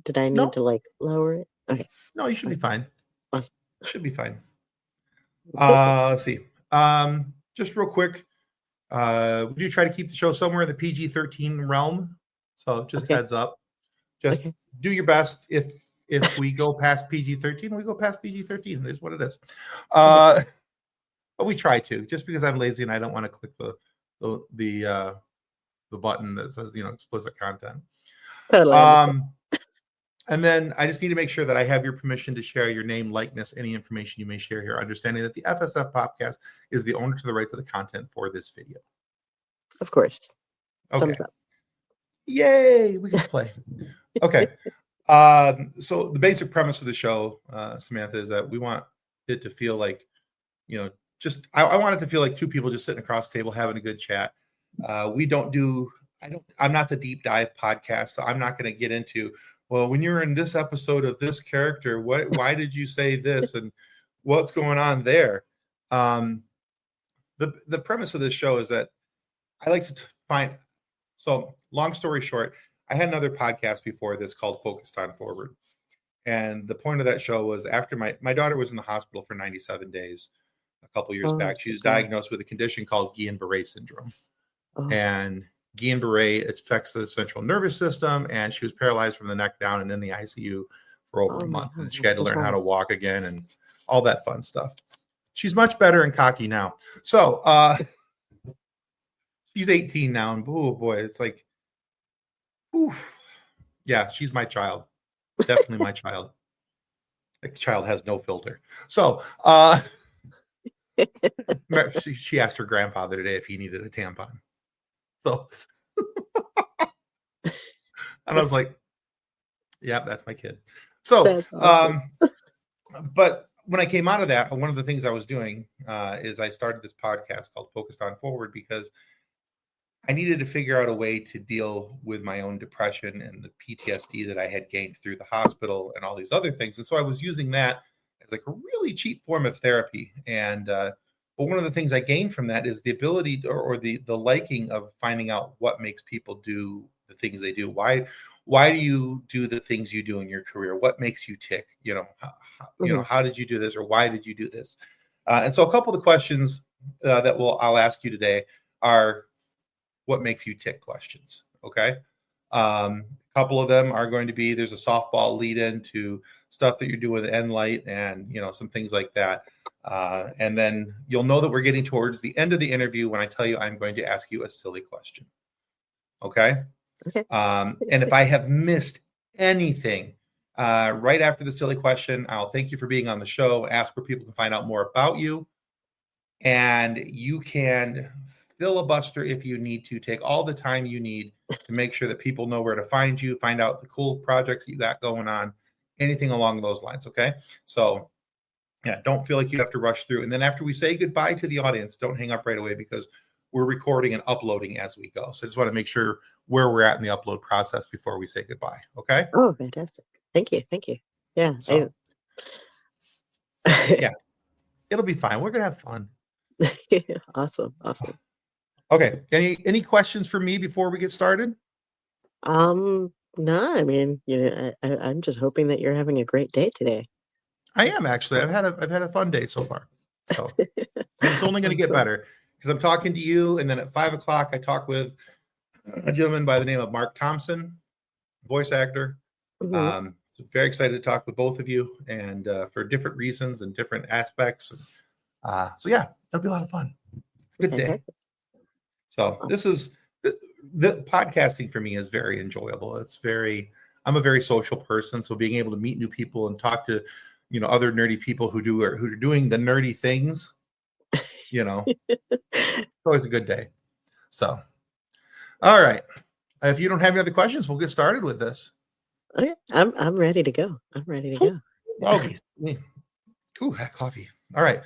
Did I need to like lower it? Okay. No, you should be fine. Awesome. Should be fine. Cool. Let's see. Just real quick. We do try to keep the show somewhere in the PG-13 realm. So just heads up. Just do your best. If we go past PG-13, we go past PG-13. It is what it is. But we try to, just because I'm lazy and I don't want to click the button that says, explicit content. Totally. And then I just need to make sure that I have your permission to share your name, likeness, any information you may share here, understanding that the FSF podcast is the owner to the rights of the content for this video. Of course. Okay. Thumbs up. Yay, we can play. Okay. So the basic premise of the show, Samantha, is that we want it to feel like, I want it to feel like two people just sitting across the table having a good chat. I'm not the deep dive podcast, so I'm not going to get into, well, when you're in this episode of this character, why did you say this and what's going on there? The premise of this show is that I like to find, so long story short, I had another podcast before this called Focused on Forward. And the point of that show was after my daughter was in the hospital for 97 days a couple years back. She was diagnosed with a condition called Guillain-Barré syndrome. And Guillain-Barré affects the central nervous system, and she was paralyzed from the neck down and in the ICU for over a month. And she had to learn how to walk again and all that fun stuff. She's much better and cocky now. So she's 18 now, and oh boy, it's like, whew. Yeah, she's my child. Definitely my child. The child has no filter. So she asked her grandfather today if he needed a tampon. So and I was like, yeah, that's my kid. So but when I came out of that, one of the things I was doing is I started this podcast called Focused on Forward, because I needed to figure out a way to deal with my own depression and the PTSD that I had gained through the hospital and all these other things. And so I was using that as like a really cheap form of therapy. And but one of the things I gained from that is the ability or the liking of finding out what makes people do the things they do. Why do you do the things you do in your career? What makes you tick? How did you do this, or why did you do this? And so a couple of the questions that I'll ask you today are what makes you tick questions. Okay. A couple of them are going to be, there's a softball lead in to stuff that you're doing with Enlight and, some things like that. And then you'll know that we're getting towards the end of the interview when I tell you I'm going to ask you a silly question. Okay. And if I have missed anything right after the silly question, I'll thank you for being on the show, ask where people can find out more about you. And you can filibuster if you need to, take all the time you need to make sure that people know where to find you, find out the cool projects you got going on, anything along those lines. Okay. So yeah, don't feel like you have to rush through. And then after we say goodbye to the audience, don't hang up right away, because we're recording and uploading as we go. So I just want to make sure where we're at in the upload process before we say goodbye. Okay. Oh, fantastic. Thank you. Yeah. So, yeah, it'll be fine. We're going to have fun. Awesome. Okay. Any questions for me before we get started? No, I mean, I'm just hoping that you're having a great day today. I am actually. I've had a fun day so far. So and it's only going to get better, because I'm talking to you, and then at 5 o'clock I talk with a gentleman by the name of Mark Thompson, voice actor. So very excited to talk with both of you, and for different reasons and different aspects. So yeah, it'll be a lot of fun. Good day. So this is the podcasting for me is very enjoyable. I'm a very social person, so being able to meet new people and talk to other nerdy people who are doing the nerdy things, it's always a good day. So all right, if you don't have any other questions, we'll get started with this. Okay, I'm ready to go. Okay. Ooh, that coffee. All right.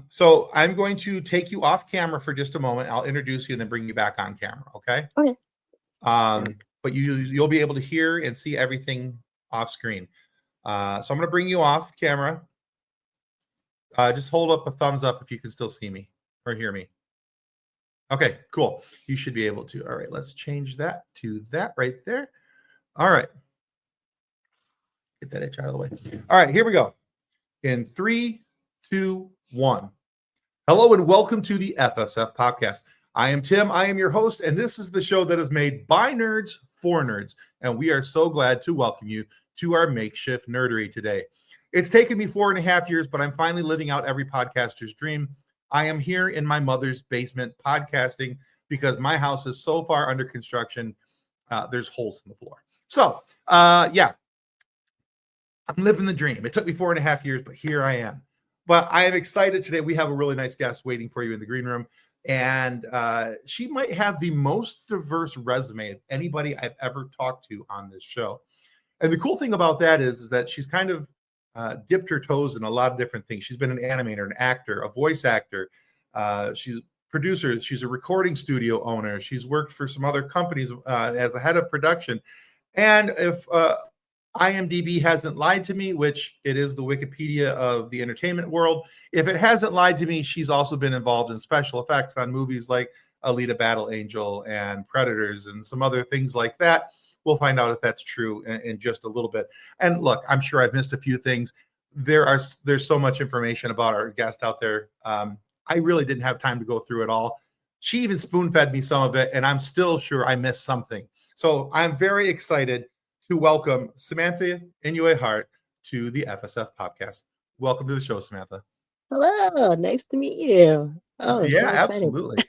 So I'm going to take you off camera for just a moment. I'll introduce you and then bring you back on camera. Okay. Okay. But you'll be able to hear and see everything off screen. So I'm going to bring you off camera. Just hold up a thumbs up if you can still see me or hear me. Okay, cool. You should be able to. All right, let's change that to that right there. All right. get that itch out of the way. All right, here we go. In 3, 2, 1. Hello and welcome to the FSF podcast. I am Tim. I am your host, and this is the show that is made by nerds for nerds. And we are so glad to welcome you to our makeshift nerdery today. It's taken me 4.5 years, but I'm finally living out every podcaster's dream. I am here in my mother's basement podcasting because my house is so far under construction. There's holes in the floor. So, yeah, I'm living the dream. It took me 4.5 years, but here I am. But I am excited today. We have a really nice guest waiting for you in the green room. And she might have the most diverse resume of anybody I've ever talked to on this show. And the cool thing about that is that she's kind of dipped her toes in a lot of different things. She's been an animator, an actor, a voice actor. She's a producer. She's a recording studio owner. She's worked for some other companies as a head of production. And if IMDb hasn't lied to me, which it is the Wikipedia of the entertainment world, if it hasn't lied to me, she's also been involved in special effects on movies like Alita Battle Angel and Predators and some other things like that. We'll find out if that's true in just a little bit. And look, I'm sure I've missed a few things. There's so much information about our guest out there. I really didn't have time to go through it all. She even spoon-fed me some of it, and I'm still sure I missed something. So I'm very excited to welcome Samantha Inoue-Harte to the FSF podcast. Welcome to the show, Samantha. Hello, nice to meet you. Oh, yeah, so absolutely.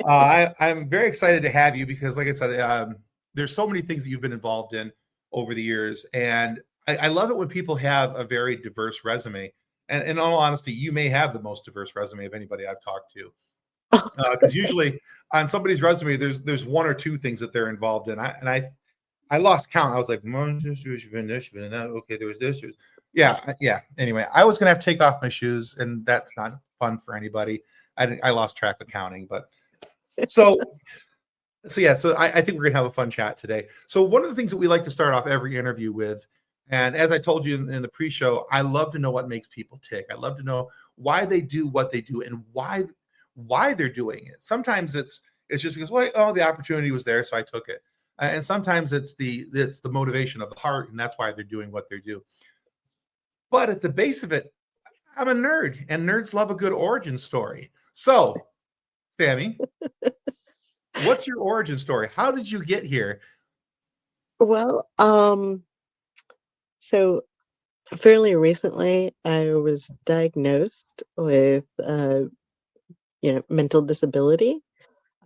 I'm very excited to have you because, like I said, there's so many things that you've been involved in over the years, and I love it when people have a very diverse resume. And in all honesty, you may have the most diverse resume of anybody I've talked to, because usually on somebody's resume, there's one or two things that they're involved in. I lost count. I was like, okay, there was this. Yeah. Anyway, I was gonna have to take off my shoes, and that's not fun for anybody. I lost track of counting, but so yeah. So I think we're gonna have a fun chat today. So one of the things that we like to start off every interview with, and as I told you in the pre-show, I love to know what makes people tick. I love to know why they do what they do and why they're doing it. Sometimes it's just because, well, the opportunity was there, so I took it. And sometimes it's the motivation of the heart, and that's why they're doing what they do. But at the base of it, I'm a nerd, and nerds love a good origin story. So, Sammy, what's your origin story? How did you get here? Well, so fairly recently, I was diagnosed with, mental disability.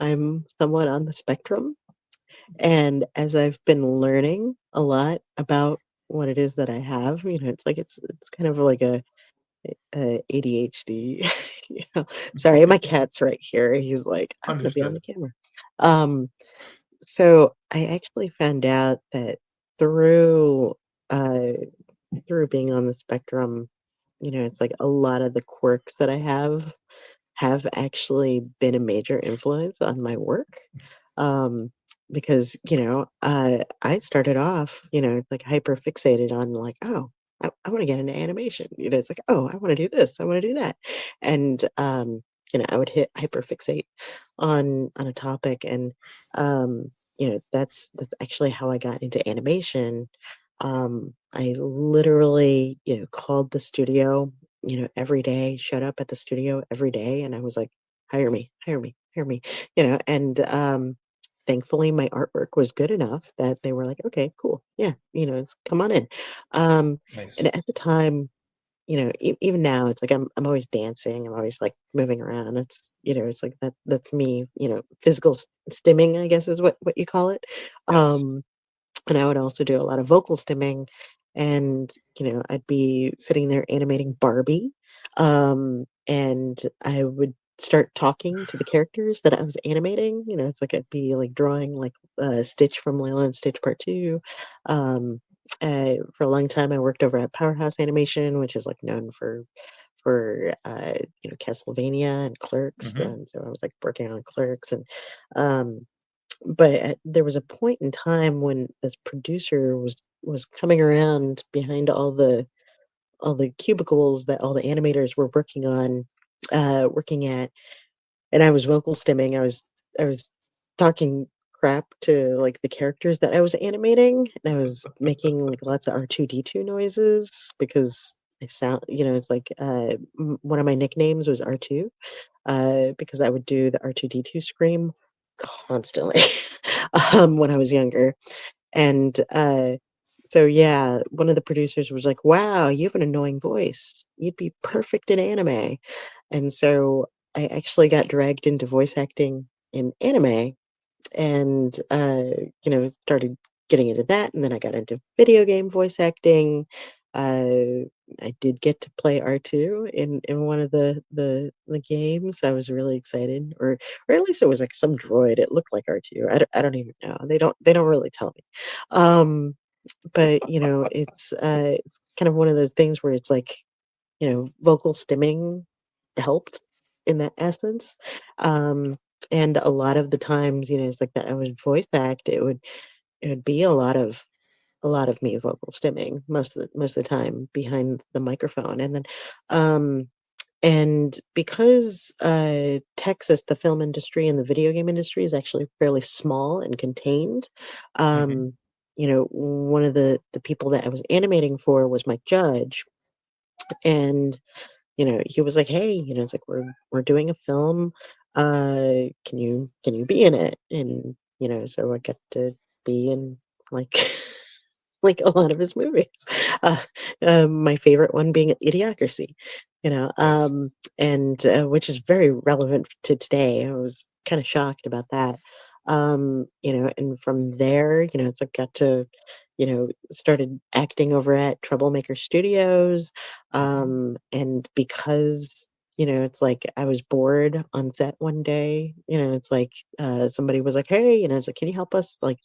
I'm somewhat on the spectrum. And as I've been learning a lot about what it is that I have, it's like it's kind of like a ADHD. Sorry, my cat's right here. He's like, I'm gonna be on the Understood. camera. Um, so I actually found out that through uh through being on the spectrum, it's like a lot of the quirks that I have actually been a major influence on my work. Um, because, I started off, like hyper fixated on like, oh, I want to get into animation. It's like, oh, I want to do this, I want to do that. And I would hit hyper fixate on a topic and that's actually how I got into animation. I literally, called the studio, every day, showed up at the studio every day, and I was like, hire me, hire me, hire me, and thankfully my artwork was good enough that they were like, okay, cool. Yeah. Come on in. Nice. And at the time, even now it's like I'm always dancing. I'm always like moving around. It's like that's me, physical stimming, I guess is what you call it. Yes. Um, and I would also do a lot of vocal stimming, and, I'd be sitting there animating Barbie, and I would start talking to the characters that I was animating. It's like I'd be, like, drawing, like, Stitch from Lilo and Stitch Part 2. For a long time, I worked over at Powerhouse Animation, which is, like, known for Castlevania and Clerks, Mm-hmm. so I was, like, working on Clerks, and, um but there was a point in time when this producer was coming around behind all the cubicles that all the animators were working at, and I was vocal stimming. I was talking crap to like the characters that I was animating, and I was making like lots of R2D2 noises because I sound, it's like one of my nicknames was R2, because I would do the R2D2 scream constantly when I was younger. And so, yeah, one of the producers was like, "Wow, you have an annoying voice. You'd be perfect in anime." And so I actually got dragged into voice acting in anime and, started getting into that. And then I got into video game voice acting. Uh, I did get to play R2 in one of the games. I was really excited, or at least it was like some droid. It looked like R2. I don't even know. They don't really tell me. Um, but it's kind of one of those things where it's like, vocal stimming helped in that essence. Um, and a lot of the times, it's like that I would voice act, it would be a lot of me vocal stimming most of the time behind the microphone. And then and because Texas, the film industry and the video game industry is actually fairly small and contained, Hmm. um, one of the people that I was animating for was my judge, and he was like, "Hey, it's like we're doing a film. Can you be in it?" And so I got to be in like like a lot of his movies. Uh, my favorite one being Idiocracy, Nice. and which is very relevant to today. I was kind of shocked about that. And from there, it's like got to, started acting over at Troublemaker Studios, Hmm. and because, it's like I was bored on set one day, it's like somebody was like, "Hey," it's like, "Can you help us like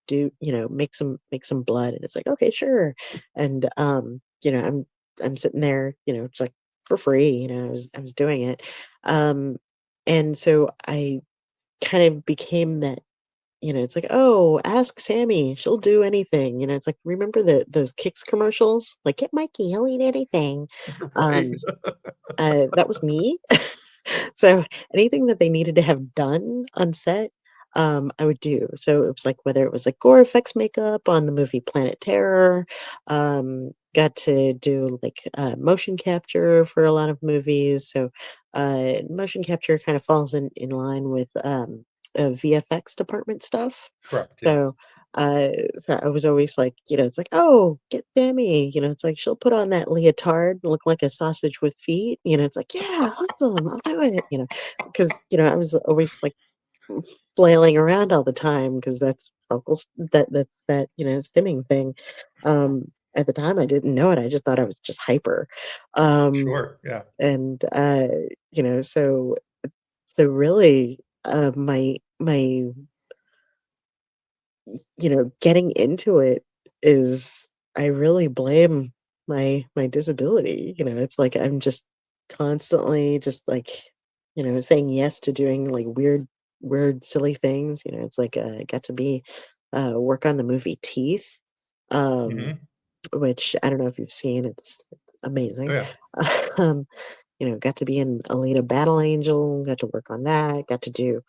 do, make some blood?" And it's like, "Okay, sure." And I'm sitting there, it's like for free, I was doing it. Um and so I kind of became that, it's like, "Oh, ask Sammy, she'll do anything." It's like, remember those Kicks commercials? Like, "Get Mikey, he'll eat anything." Right. Um, that was me. So, anything that they needed to have done on set, I would do. So, it was like whether it was like gore effects makeup on the movie Planet Terror, got to do like motion capture for a lot of movies. So, motion capture kind of falls in line with VFX department stuff. Correct. Yeah. So, uh, so I was always like, it's like, "Oh, get Sammy," it's like she'll put on that leotard, look like a sausage with feet, it's like, "Yeah, awesome, I'll do it," because, I was always like flailing around all the time because that's vocals, that's that, stimming thing. At the time I didn't know it. I just thought I was just hyper. Um, Sure. Yeah. and so really my getting into it is, I really blame my disability. It's like I'm just constantly just like, saying yes to doing like weird, silly things. It's like I got to be work on the movie Teeth, um, Hmm. which I don't know if you've seen. It's Oh amazing. yeah. um, got to be in Alita Battle Angel, got to work on that, got to do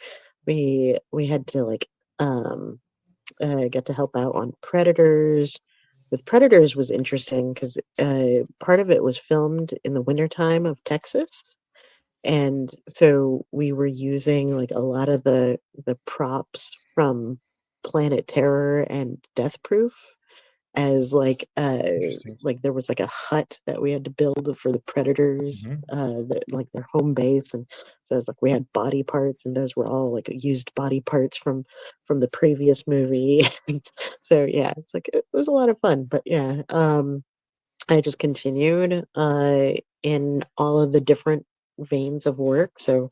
we had to like got to help out on Predators. With Predators was interesting because part of it was filmed in the wintertime of Texas. And so we were using like a lot of the props from Planet Terror and Death Proof as Interesting. like there was like a hut that we had to build for the predators, Hmm. like their home base. And so it's like we had body parts, and those were all like used body parts from the previous movie. And so yeah, it's like it was a lot of fun. But yeah, I just continued in all of the different veins of work. So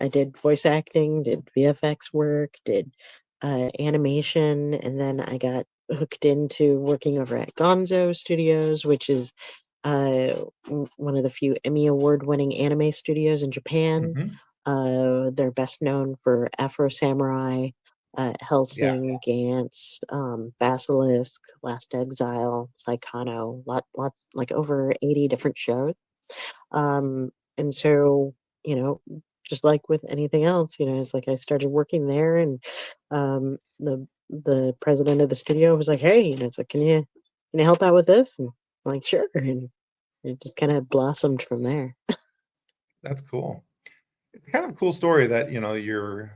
I did voice acting, did VFX work, did animation, and then I got hooked into working over at Gonzo Studios, which is one of the few Emmy award-winning anime studios in Japan. Hmm. They're best known for Afro Samurai, Yeah. Hellsing, Gantz, Basilisk, Last Exile, Saikano, lot like over 80 different shows. And so, you know, just like with anything else, it's like I started working there, and the president of the studio was like, "Hey," it's like, "Can you help out with this?" And I'm like, "Sure," and it just kind of blossomed from there. That's cool. It's kind of a cool story that your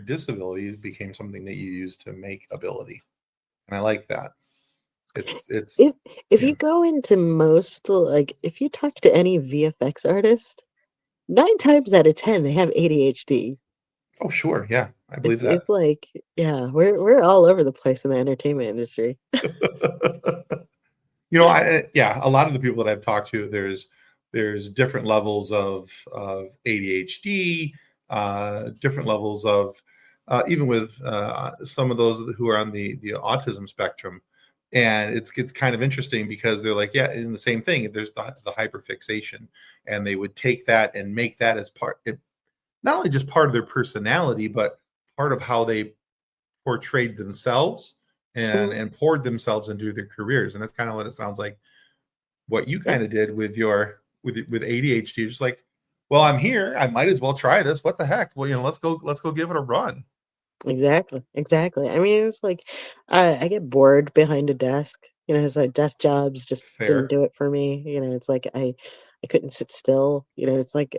disabilities became something that you use to make ability, and I like that. It's If if yeah. you go into most, like, if you talk to any VFX artist, 9 times out of 10, they have ADHD. Oh, sure, yeah, I It's believe that. it's like, yeah, we're all over the place in the entertainment industry. Yeah, a lot of the people that I've talked to, there's different levels of ADHD, different levels of even with some of those who are on the autism spectrum, and it's kind of interesting because they're like, yeah, in the same thing. There's the hyperfixation, and they would take that and make that as not only just part of their personality, but part of how they portrayed themselves and Mhm. and poured themselves into their careers. And that's kind of what it sounds like what you Yeah, kind of did with with ADHD. Just like, well, I'm here, I might as well try this. What the heck? Well, let's go give it a run. exactly, exactly. I mean, it's like, I get bored behind a desk, so desk jobs just didn't Fair. do it for me, it's like I couldn't sit still, it's like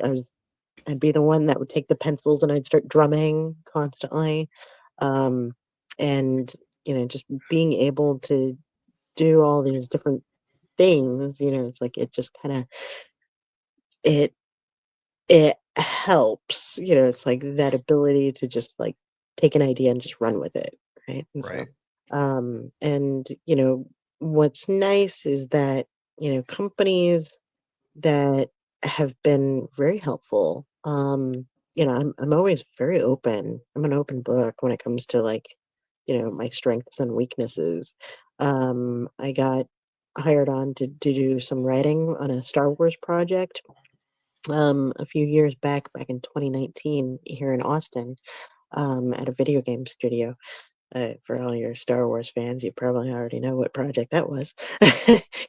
I'd be the one that would take the pencils and I'd start drumming constantly, um, and, just being able to do all these different things, it's like it just kinda it it helps, it's like that ability to just, like, take an idea and just run with it, right? And so, Right. and, what's nice is that, companies that have been very helpful, I'm always very open. I'm an open book when it comes to, like, my strengths and weaknesses. I got hired on to do some writing on a Star Wars project, a few years back in 2019 here in Austin, at a video game studio. For all your Star Wars fans, you probably already know what project that was.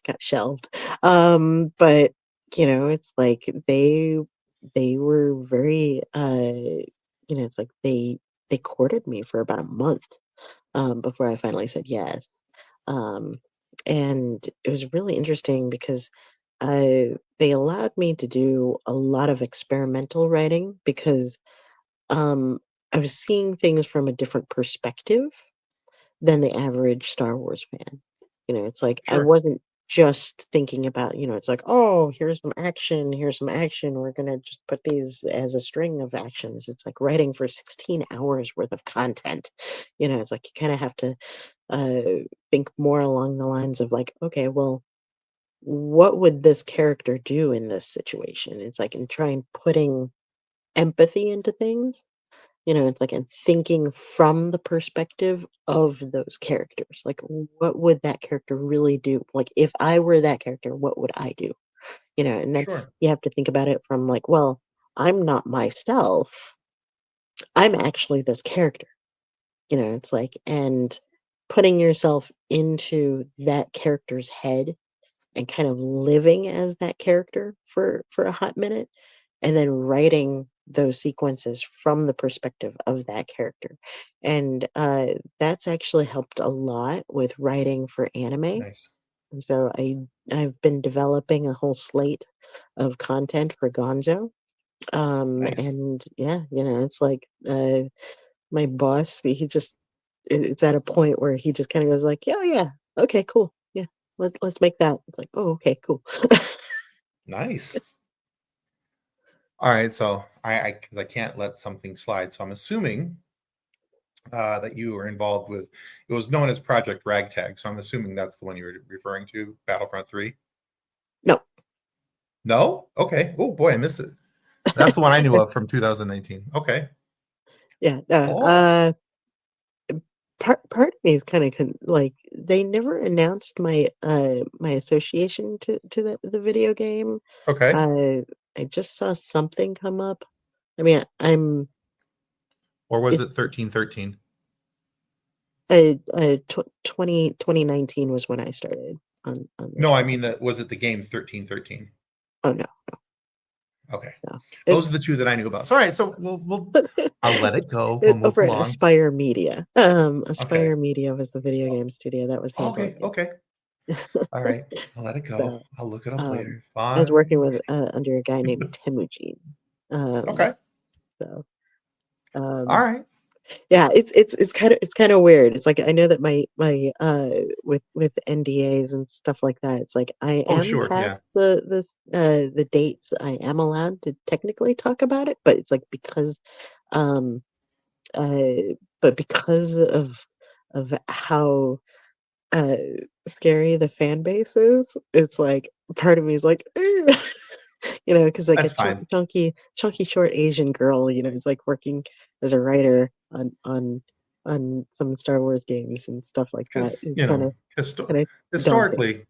Got shelved. But it's like they were very it's like they courted me for about a month before I finally said yes. Um, and it was really interesting because they allowed me to do a lot of experimental writing because um, I was seeing things from a different perspective than the average Star Wars fan. It's like I Sure. wasn't just thinking about, it's like, oh, here's some action. We're gonna just put these as a string of actions. It's like writing for 16 hours worth of content. It's like you kind of have to think more along the lines of like, okay, well, what would this character do in this situation? It's like and trying putting empathy into things, it's like and thinking from the perspective of those characters. Like, what would that character really do? Like, if I were that character, what would I do? And then Sure. you have to think about it from like, well, I'm not myself. I'm actually this character. It's like, and putting yourself into that character's head and kind of living as that character for a hot minute and then writing those sequences from the perspective of that character. And that's actually helped a lot with writing for anime. Nice. And so I've been developing a whole slate of content for Gonzo. Nice. And yeah, it's like my boss, he just it's at a point where he just kind of goes like, "Yeah, yeah, okay, cool, yeah, let's make that." It's like, "Oh, okay, cool." Nice. All right. So I because I can't let something slide. So I'm assuming that you were involved with. It was known as Project Ragtag. So I'm assuming that's the one you were referring to, Battlefront 3. No, No? Okay. Oh boy, I missed it. That's the one I knew of from 2019. Okay. yeah, no, Oh, part of me is kind of like they never announced my association to the video game. okay. Uh, I just saw something come up. I mean, I'm Or was it it 1313? 2019 was when I started on this No, I mean project. that was it the game 1313? Oh no. Okay. So Those are it's the two that I knew about. So, all right. So I'll let it go. We'll move over at along. Aspire Media. Okay. Aspire Media was the video game studio that was handling Okay. it. Okay. All right. I'll let it go. So I'll look it up um, later. I was working Fine. with under a guy named Temujin. Um, Okay. so All um, right. yeah, it's kind of weird. It's like I know that my with NDAs and stuff like that. It's like I Oh, am sure. past Yeah. the dates I am allowed to technically talk about it, but it's like because um but because of how uh scary the fan base is, it's like part of me is like because like a That's fine. chunky short Asian girl, is like working as a writer on some Star Wars games and stuff like that Because, is kind of daunting. historically,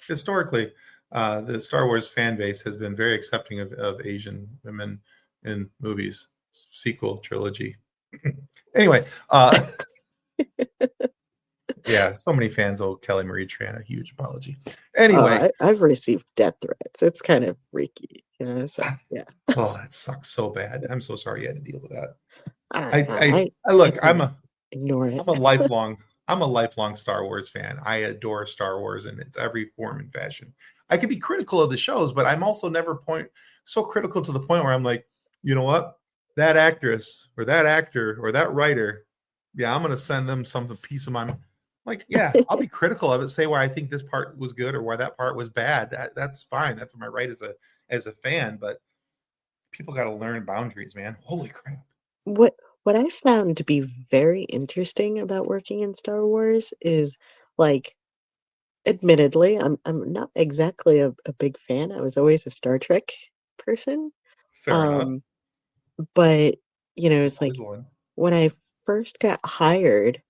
historically, the Star Wars fan base has been very accepting of Asian women in movies, sequel trilogy. Anyway, yeah, so many fans owe Kelly Marie Tran a huge apology. Anyway, I've received death threats. It's kind of freaky, so yeah. oh, that sucks so bad. I'm so sorry you had to deal with that. I I I, I I I look, kind of ignore it. I'm a lifelong Star Wars fan. I adore Star Wars in its every form and fashion. I can be critical of the shows, but I'm also never so critical to the point where I'm like, you know what? That actress or that actor or that writer, yeah, I'm gonna send them some piece of my like, yeah, I'll be critical of it, say why I think this part was good or why that part was bad. That's fine. That's my right as a fan, but people got to learn boundaries, man. Holy crap. What what I found to be very interesting about working in Star Wars is, like, admittedly, I'm not exactly a big fan. I was always a Star Trek person. Fair enough. Um, but, it's Always like one. when I first got hired,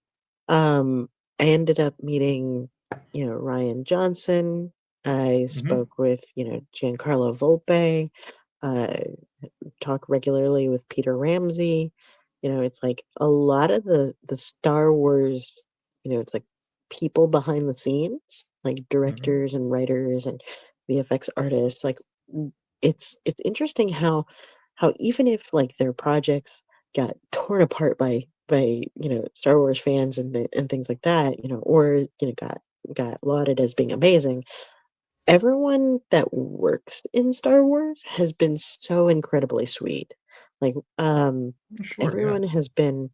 I ended up meeting, Ryan Johnson. I Mm-hmm. spoke with, Giancarlo Volpe. Uh, talk regularly with Peter Ramsey. It's like a lot of the Star Wars, it's like people behind the scenes, like Mm-hmm. directors and writers and VFX artists. Like it's interesting how even if like their projects got torn apart by Star Wars fans and things like that, or got lauded as being amazing, everyone that works in Star Wars has been so incredibly sweet. Like, Sure, yeah. everyone has been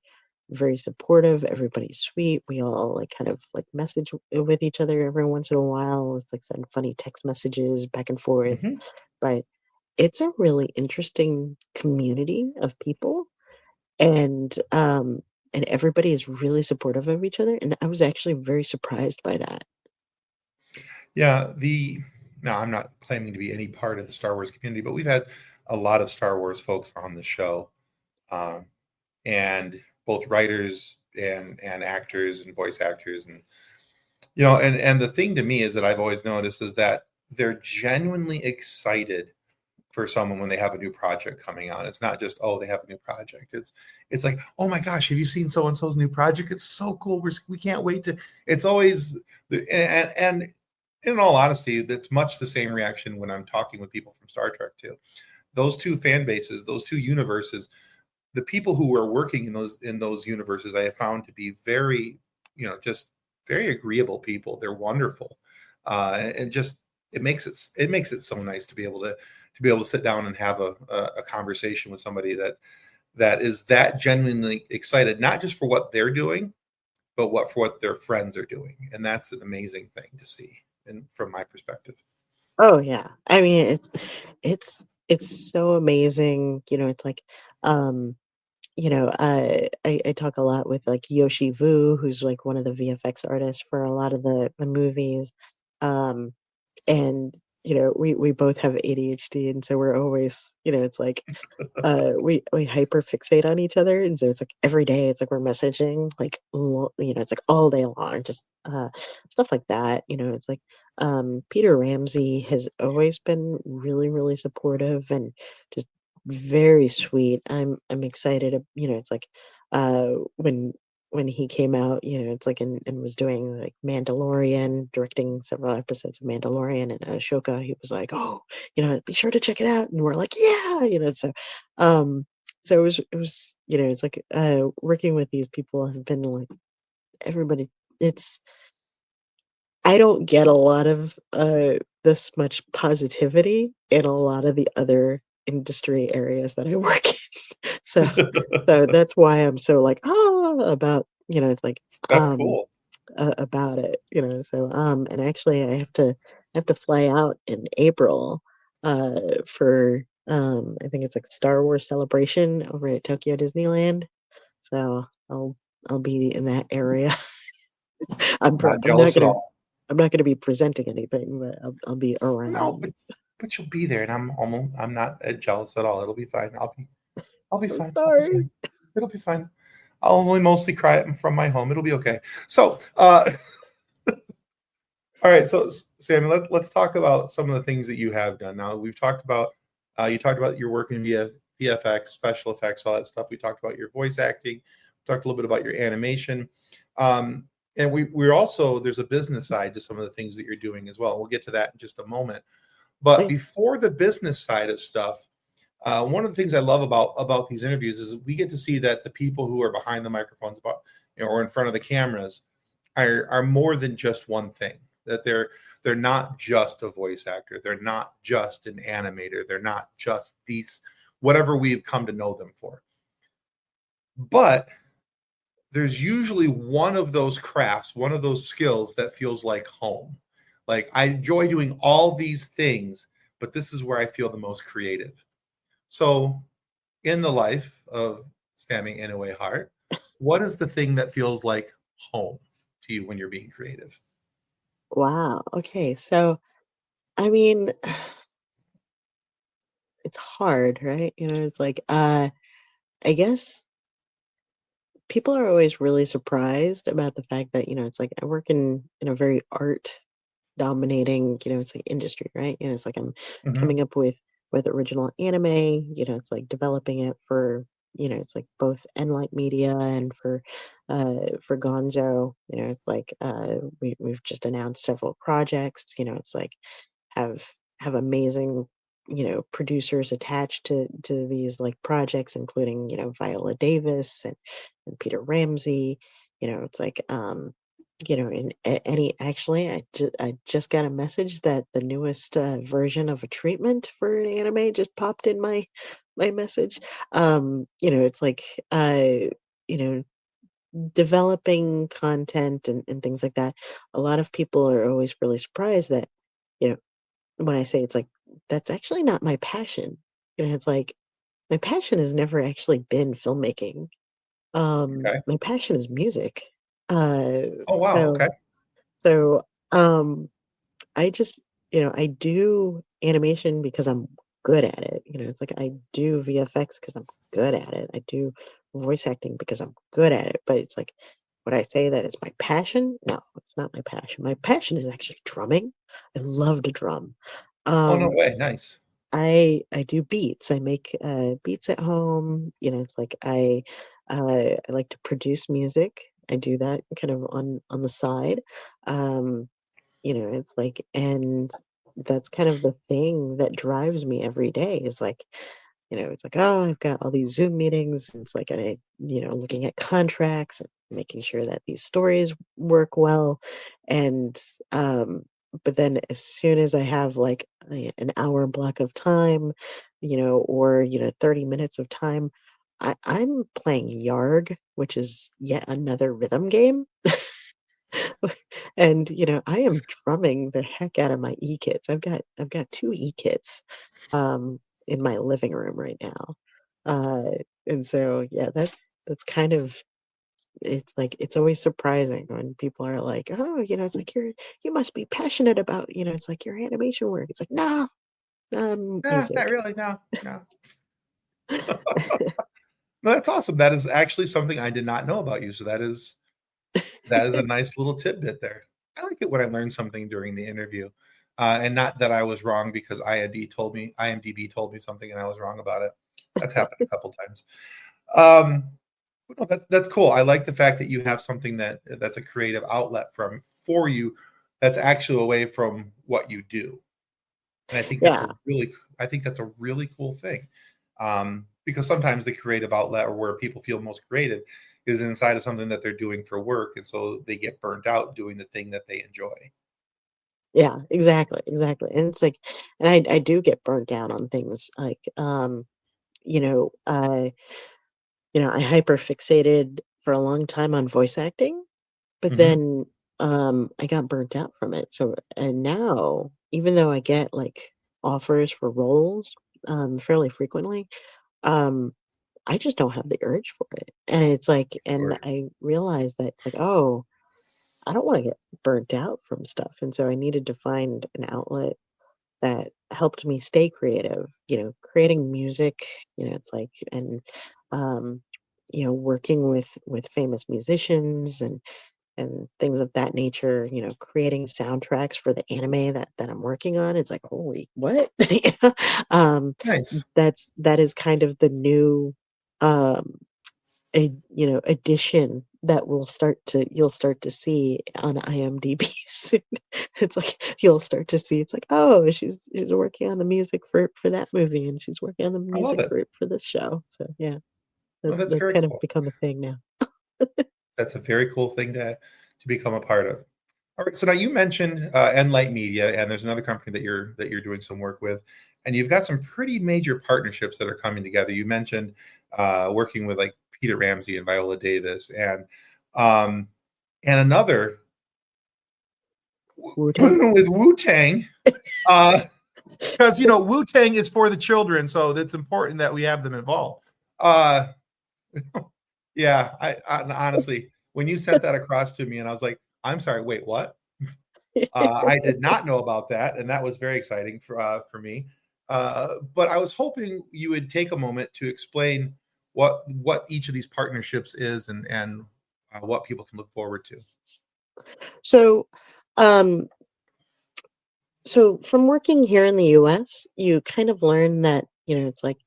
very supportive. Everybody's sweet. We all like kind of like message with each other every once in a while with like send funny text messages back and forth. Mm-hmm. But it's a really interesting community of people, and everybody is really supportive of each other. And I was actually very surprised by that. Yeah, now I'm not claiming to be any part of the Star Wars community, but we've had a lot of Star Wars folks on the show, um, and both writers and actors and voice actors, and and the thing to me is that I've always noticed is that they're genuinely excited for someone when they have a new project coming out. It's not just, oh, they have a new project. It's like, oh my gosh, have you seen so and so's new project? It's so cool. We can't wait to. It's always and in all honesty, that's much the same reaction when I'm talking with people from Star Trek too. Those two fan bases, those two universes, the people who are working in those universes, I have found to be very, just very agreeable people. They're wonderful, and just it makes it so nice to be able to sit down and have a conversation with somebody that is that genuinely excited, not just for what they're doing, but for what their friends are doing, and that's an amazing thing to see, and from my perspective. Oh yeah. I mean, it's so amazing. It's like, um, I talk a lot with like Yoshi Vu, who's like one of the VFX artists for a lot of the movies. Um, and we both have ADHD, and so we're always, it's like we hyper fixate on each other, and so it's like every day it's like we're messaging like it's like all day long, just stuff like that. It's like Peter Ramsey has always been really really supportive and just very sweet. I'm excited. It's like when when he came out, it's like and was doing like Mandalorian, directing several episodes of Mandalorian and Ashoka, he was like, "Oh, be sure to check it out." And we're like, "Yeah," um, so it was, it's like working with these people have been like everybody. It's I don't get a lot of this much positivity in a lot of the other industry areas that I work in. So so that's why I'm so like, about, it's like, That's um, cool. about it, and actually I have to fly out in April, for, I think it's like Star Wars Celebration over at Tokyo Disneyland. So I'll be in that area. I'm pro Not I'm not jealous at gonna all. I'm not gonna be presenting anything, but I'll be No, around. but you'll be there, and I'm not jealous at all. It'll be fine. I'll be I'm fine. I'll be sorry. fine. It'll be fine. I'll only mostly cry from my home. It'll be okay. So, all right. So, Sammy, let's talk about some of the things that you have done. Now, we've talked about you talked about your work in VFX, special effects, all that stuff. We talked about your voice acting. We talked a little bit about your animation, and we're also there's a business side to some of the things that you're doing as well. We'll get to that in just a moment. But Okay. before the business side of stuff, one of the things I love about these interviews is we get to see that the people who are behind the microphones, or in front of the cameras, are more than just one thing. That they're not just a voice actor. They're not just an animator. They're not just these whatever we've come to know them for. But there's usually one of those crafts, one of those skills that feels like home. Like I enjoy doing all these things, but this is where I feel the most creative. So, in the life of Sammy Inoue-Harte, what is the thing that feels like home to you when you're being creative? Wow, okay, so, I mean, it's hard, right? It's like, I guess people are always really surprised about the fact that, it's like I work in a very art dominating, it's like industry, right? It's like I'm Hmm. coming up with original anime, it's like developing it for, it's like both Enlight Media and for Gonzo, it's like we've just announced several projects, it's like have have amazing, producers attached to these like projects, including, Viola Davis and Peter Ramsey, it's like and any actually, I just got a message that the newest version of a treatment for an anime just popped in my message. It's like you know, developing content and things like that. A lot of people are always really surprised that, you know, when I say it's like that's actually not my passion. It's like my passion has never actually been filmmaking. Okay. My passion is music. Uh, Oh wow. so Okay. so, um, I just, I do animation because I'm good at it. It's like I do VFX because I'm good at it. I do voice acting because I'm good at it. But it's like, would I say that it's my passion? No, it's not my passion. My passion is actually drumming. I love to drum. Oh no Um, way. Nice. I do beats. I make beats at home. It's like I like to produce music. I do that kind of on the side. Um, it's like and that's kind of the thing that drives me every day. It's like, it's like, oh, I've got all these Zoom meetings. And it's like looking at contracts and making sure that these stories work well. And but then as soon as I have like an hour block of time, or 30 minutes of time, I'm playing Yarg, which is yet another rhythm game. And, I am drumming the heck out of my E-kits. I've got 2 E-kits, in my living room right now. Uh, and so, yeah, that's kind of it's like it's always surprising when people are like, "Oh, it's like you must be passionate about, it's like your animation work." It's like, "No, Not music." really. No. No. No, that's awesome. That is actually something I did not know about you. So that is a nice little tidbit there. I like it when I learn something during the interview, and not that I was wrong because IMDb told me something and I was wrong about it. That's happened a couple times. Um, No, that's cool. I like the fact that you have something that's a creative outlet for you that's actually away from what you do. And Yeah, I think that's a really cool thing. Because sometimes the creative outlet or where people feel most creative is inside of something that they're doing for work. And so they get burnt out doing the thing that they enjoy. yeah, exactly, exactly. And it's like, and I do get burnt out on things like, you know, I hyper fixated for a long time on voice acting, but Hmm. then I got burnt out from it. So, and now, even though I get like offers for roles fairly frequently, um, I just don't have the urge for it. And it's like, and Sure. I realized that, like, oh, I don't want to get burnt out from stuff. And so I needed to find an outlet that helped me stay creative, creating music, it's like, and, um, working with famous musicians and things of that nature, creating soundtracks for the anime that I'm working on. It's like, holy, what? Yeah. Nice. That is kind of the new, um, addition that you'll start to see on IMDb soon. It's like you'll start to see it's like, "Oh, she's working on the music for that movie, and she's working on the I love music it. for this show." So, yeah, Oh, that's that's very kind of cool. become a thing now. That's a very cool thing to become a part of. All right. So now you mentioned Enlight Media, and there's another company that you're doing some work with, and you've got some pretty major partnerships that are coming together. You mentioned working with like Peter Ramsey and Viola Davis, um, and another Wu-Tang? with Wu Tang, because Wu Tang is for the children, so it's important that we have them involved. Uh, yeah, I honestly, when you sent that across to me, and I was like, I'm sorry, wait, what? I did not know about that, and that was very exciting for me. But I was hoping you would take a moment to explain what each of these partnerships is and what people can look forward to. So, um, so from working here in the US, you kind of learn that, it's like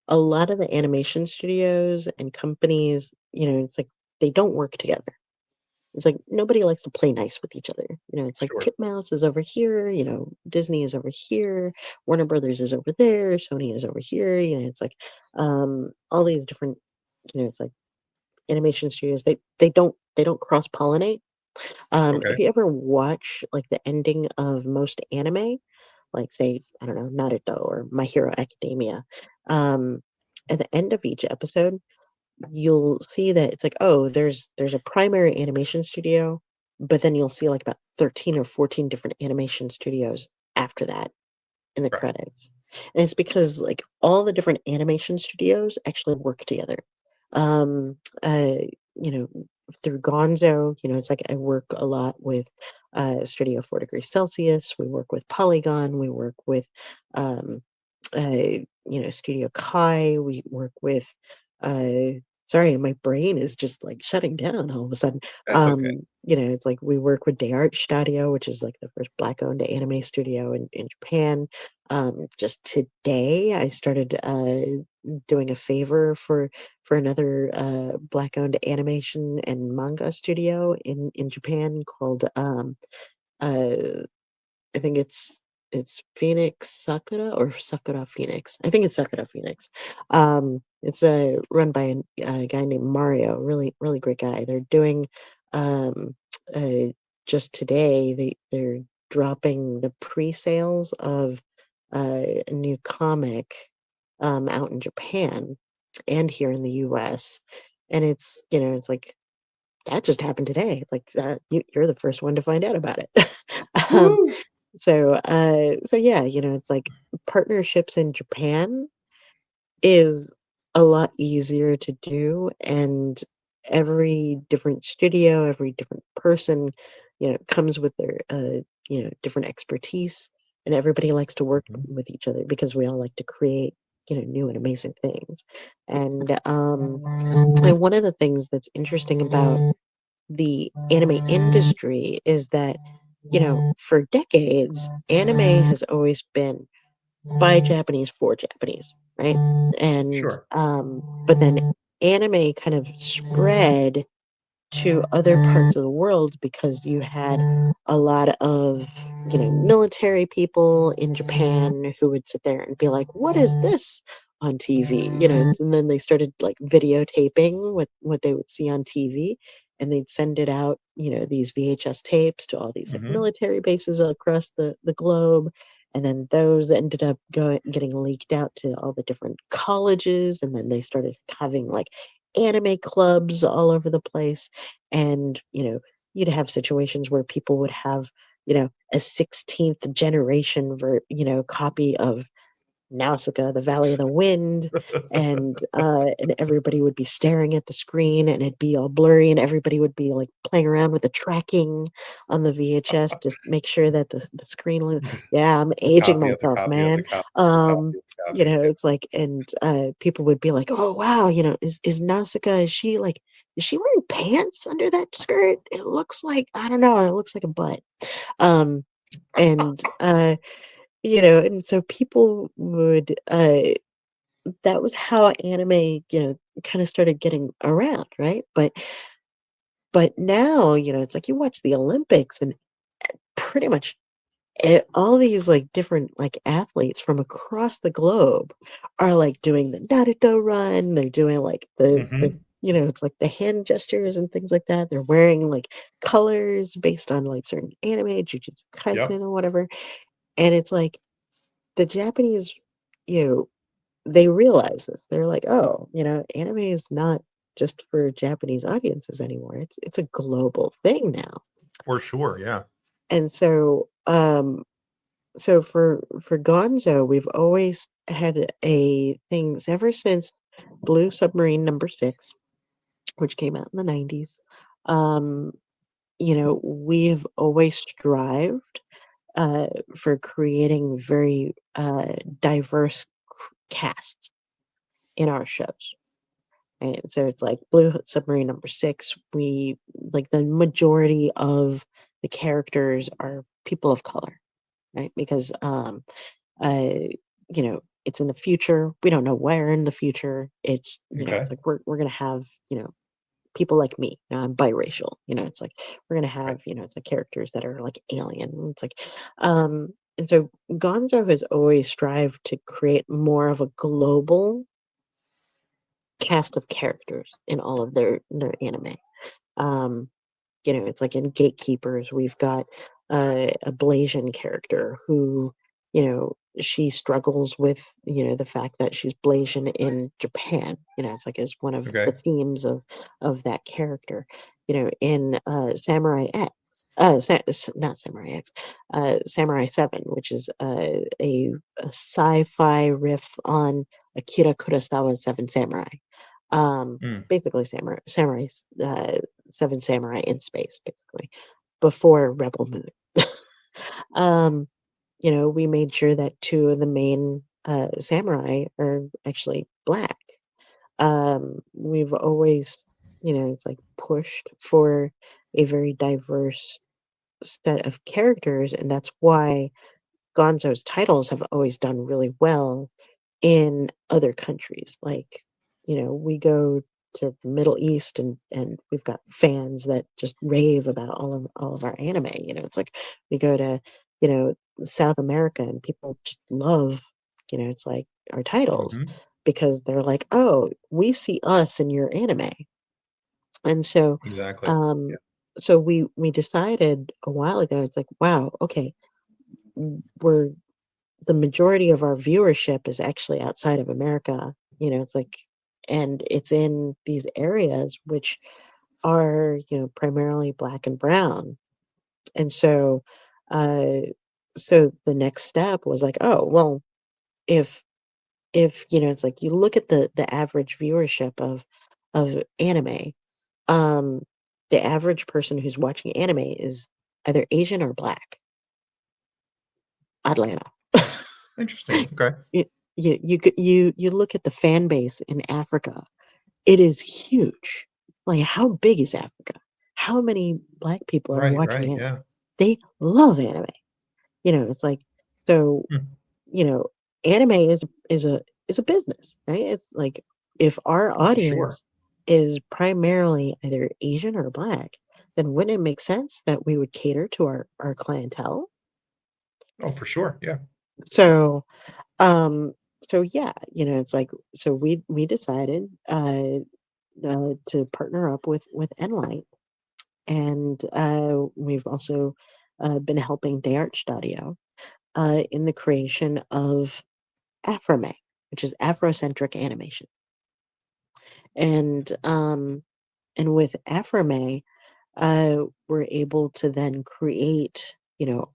a lot of the animation studios and companies, it's like they don't work together. It's like nobody likes to play nice with each other. It's like Sure. Titmouse is over here, Disney is over here, Warner Brothers is over there, Sony is over here. It's like all these different, it's like animation studios. They don't cross pollinate. Okay. If you ever watch like the ending of most anime, like say I don't know Naruto or My Hero Academia, um, at the end of each episode you'll see that it's like, oh, there's a primary animation studio, but then you'll see like about 13 or 14 different animation studios after that in the Right. credits. And it's because like all the different animation studios actually work together. Um uh you know through Gonzo, it's like I work a lot with Studio 4 Degrees Celsius, we work with Polygon, we work with um Studio Kai, we work with sorry, my brain is just like shutting down all of a sudden. That's okay. It's like we work with Day Art Studio, which is like the first black owned anime studio in Japan. Just today I started doing a favor for another black owned animation and manga studio in Japan called uh I think it's Phoenix Sakura or Sakura Phoenix. I think it's Sakura Phoenix. It's run by a guy named Mario. Really, really great guy. They're doing um, uh, just today. They're dropping the pre-sales of a new comic out in Japan and here in the U.S. And it's like that just happened today. Like that, you're the first one to find out about it. um, Woo! so yeah, it's like partnerships in Japan is a lot easier to do, and every different studio, every different person, comes with their different expertise, and everybody likes to work Mhm. with each other because we all like to create, new and amazing things. And one of the things that's interesting about the anime industry is that, for decades, anime has always been by Japanese for Japanese, right? And Sure. but then anime kind of spread to other parts of the world because you had a lot of, military people in Japan who would sit there and be like, "What is this on TV?" And then they started like videotaping what they would see on TV, and they'd send it out, these VHS tapes to all these like Hmm. military bases across the globe. And then those ended up getting leaked out to all the different colleges, and then they started having like anime clubs all over the place. And you'd have situations where people would have a 16th generation copy of Nausicaa, the Valley of the Wind, and everybody would be staring at the screen, and it'd be all blurry, and everybody would be like playing around with the tracking on the VHS to make sure that the screen. Yeah, I'm The aging copy of the myself, copy of the man. copy of the copy of the copy. Yeah. It's like, and people would be like, "Oh wow, is Nausicaa? Is she wearing pants under that skirt? It looks like I don't know. It looks like a butt." Um, and and so people would that was how anime, kind of started getting around, right? But now, it's like you watch the Olympics and pretty much all these like different like athletes from across the globe are like doing the Naruto run. They're doing like the Hmm. it's like the hand gestures and things like that. They're wearing like colors based on like certain anime, Jujutsu Yep. Kaisen or whatever. And it's like the Japanese, you know, they realize this. They're like, "Oh, anime is not just for Japanese audiences anymore. It's a global thing now." For sure. Yeah. And so for Gonzo, we've always had a things ever since Blue Submarine number 6, which came out in the 90s. Um, we've always strived for creating very diverse casts in our shows. Right? So it's like Blue Submarine number 6. We like the majority of the characters are people of color, right? Because it's in the future. We don't know where in the future. It's Okay. like we're gonna have people like me. I'm biracial. It's like we're gonna Right. have it's like characters that are like alien. It's like and so Gonzo has always strived to create more of a global cast of characters in all of their anime. Um, it's like in Gatekeepers, we've got a Blasian character who, she struggles with, the fact that she's Blasian in Japan. It's like as one of the Okay. themes of that character. In Samurai X, not Samurai X, Samurai 7, which is a sci-fi riff on Akira Kurosawa's Seven Samurai. Mm. Basically, Samurai, uh, Seven Samurai in space, basically, before Rebel Moon. um, we made sure that 2 of the main samurai are actually black. We've always, like pushed for a very diverse set of characters, and that's why Gonzo's titles have always done really well in other countries. Like, we go to the Middle East and we've got fans that just rave about all of our anime. It's like we go to, South America and people just love, it's like our titles Hmm. because they're like, "Oh, we see us in your anime." And so Exactly. um so we decided a while ago, it's like, wow, okay, we're the majority of our viewership is actually outside of America, it's like, and it's in these areas which are, primarily black and brown. And uh, so the next step was like, oh, well, if, it's like you look at the average viewership of anime, um, the average person who's watching anime is either Asian or black, oddly enough. Interesting. Okay. You you look at the fan base in Africa, it is huge. Like, how big is Africa? How many black people are Right. watching Right. anime? Yeah. They love anime. It's like so, Hmm. you know, anime is a business, right? It's like if our For audience sure. is primarily either Asian or Black, then wouldn't it make sense that we would cater to our clientele? Oh, for sure. Yeah. So, um, so yeah, it's like, so we decided to partner up with Enlight, and we've also been helping Day Studio in the creation of Aframe, which is Afrocentric animation. And with Aframe, we're able to then create,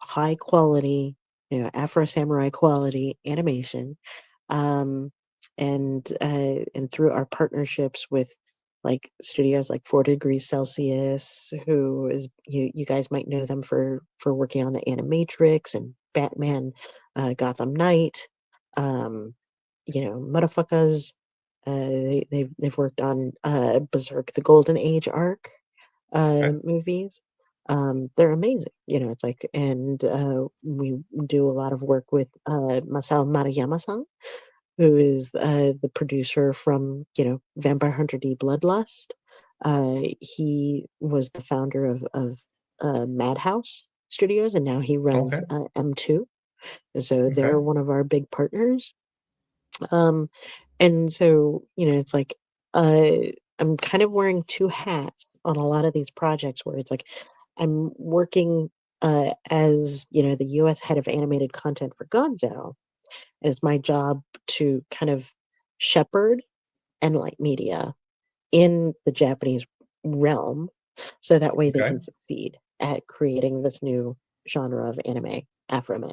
high quality, Afro Samurai quality animation, um, and through our partnerships with like studios like 4 Degrees Celsius, who is, you guys might know them for working on the Animatrix and Batman, Gotham Knight, um, motherfuckers. They've worked on Berserk: The Golden Age arc Okay. movies. They're amazing. It's like, and we do a lot of work with Masao Maruyama-san, who is the producer from, Vampire Hunter D Bloodlust. He was the founder of Madhouse Studios, and now he runs Okay. M2. And so Okay. they're one of our big partners. Um, and so, it's like, uh, I'm kind of wearing 2 hats on a lot of these projects where it's like I'm working, as, the US head of animated content for Gonzo, and it's my job to kind of shepherd Enlight Media in the Japanese realm, so that way they Okay. can succeed at creating this new genre of anime, Aframe.